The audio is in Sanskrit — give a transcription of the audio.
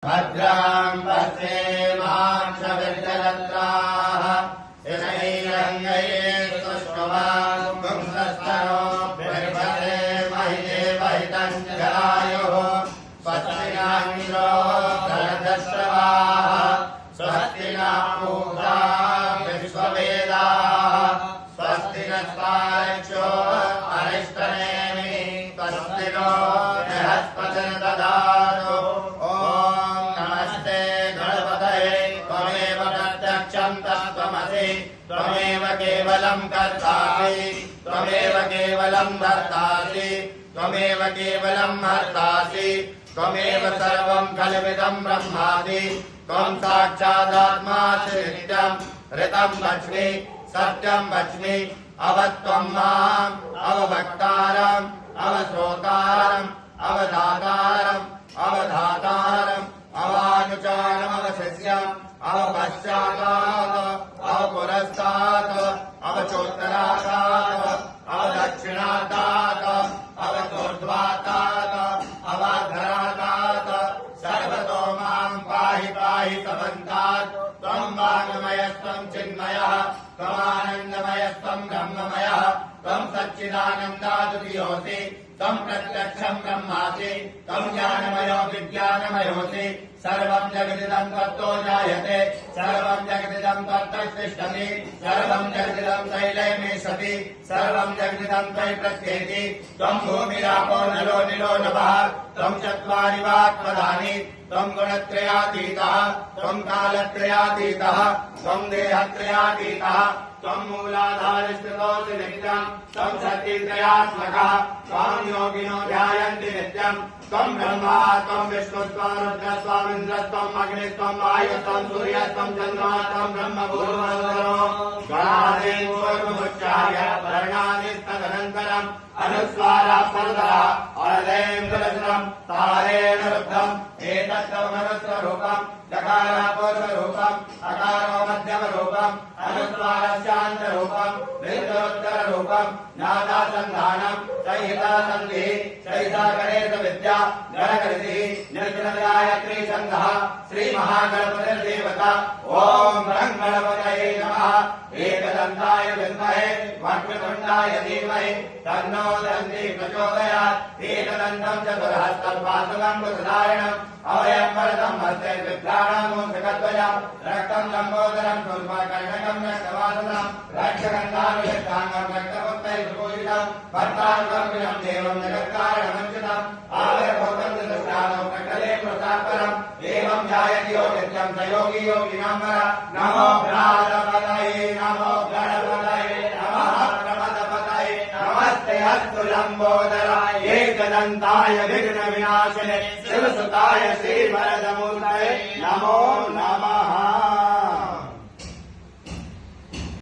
भद्राम् पश्येमाक्षविर्जलत्राः यशैरङ्गैस्तुष्टवान् पुंसस्तनोभिर्भद्रे मह्ये वहितं जलायुः स्वस्तिनामिन्द्रो धरदस्रवाः स्वस्ति नः पूषा विश्ववेदाः स्वस्ति नस्तारक्षो अरिष्टनेमि स्वस्ति नो बृहस्पतिर्दधातु ॐ नमस्ते गणपतये त्वमेव प्रत्यक्षं तत्त्वमसि त्वमेव केवलं कर्तासि त्वमेव केवलं धर्तासि त्वमेव केवलं हर्तासि त्वमेव सर्वं खलविदं ब्रह्मासि त्वं साक्षादात्मासि नित्यं ऋतं वच्मि सत्यं वच्मि अवत्वं माम् अवभक्तारम् अवश्रोतारम् अवदातारम् अवधातारम् अवानुचारम् अवशिष्यम् अवपश्चातात् अवपुरस्तात् अवचोत्तरातात् अवदक्षिणातात् अवचोर्ध्वातात् अवाधरातात् सर्वतो मां पाहि पाहि समन्तात् त्वं वाङ्मयस्त्वं चिन्मयः त्वमानन्दमयस्त्वं ब्रह्ममयः त्वं सच्चिदानन्दाद्वितीयोऽसि त्वं प्रत्यक्षं ब्रह्मासि त्वं ज्ञानमयो विज्ञानमयोऽसि सर्वं जगदिदं त्वत्तो जायते सर्वं जगदिदं त्वत्तिष्ठति सर्वं जगदिदं तैलयमेषति सर्वं जगदिदं त्वयि प्रत्येति त्वं भूमिरापो नलो निलो नभः त्वं चत्वारि वाक्पदानि त्वं गुणत्रयातीतः त्वं कालत्रयातीतः त्वं देहत्रयातीतः त्वं मूलाधारस्थितोऽसि नित्यं त्वं सतीत्रयात्मकः त्वां योगिनो ध्यायन्ति नित्यं त्वं ब्रह्मा त्वं विष्णुस्त्वं रुद्रस्त्वमिन्द्रस्त्वम् अग्निस्त्वं वायुस्त्वं सूर्यस्त्वं चन्द्रमा त्वं ब्रह्म भूर्भुवस्सुरो गणादीन् पूर्वमुच्चार्य वर्णादिस्तदनन्तरम् अनुस्वारः परतरः अनदेन्द्रदर्शनम् तारेण रुद्धम् एतत्तमनुस्वरूपम् दकारः पूर्वरूपम् अकारो मध्यमरूपम् अनुस्वारस्यान्तरूपम् वृद्धरुत्तररूपम् नादासन्धानम् संहितासन्धिः सहितागणेशविद्या गणगणितिः निर्गुणगायत्री छन्दः श्रीमहागणपतिर्देवता ॐ गणपतये नमः एकदन्ताय विद्महे वक्रतुण्डाय धीमहि तन्नो दन्ती प्रचोदयात् एकदन्तं चतुर्हस्तं वासुकं कुशधारिणम् अवयं वरदं हस्ते विभ्राणं मूषकध्वजं रक्तं लम्बोदरं सूर्पकर्णकं रक्तवासनं रक्षगन्धानुषक्ताङ्गं रक्तभक्तैः सुपूजितं भक्तानुकम्पिनं देवं जगत्कारणमञ्चितम् आविर्भूतं दृष्टानं प्रकले प्रतापरम् एवं ध्यायति यो नित्यं स योगी योगिनाम्बर नमो भ्रातपतये नमो गणपतये नमः प्रमदपतये नमस्ते अस्तु लम्बोदराय एकदन्ताय विघ्नविनाशिने शिवसुताय श्रीवरदमूर्तये नमो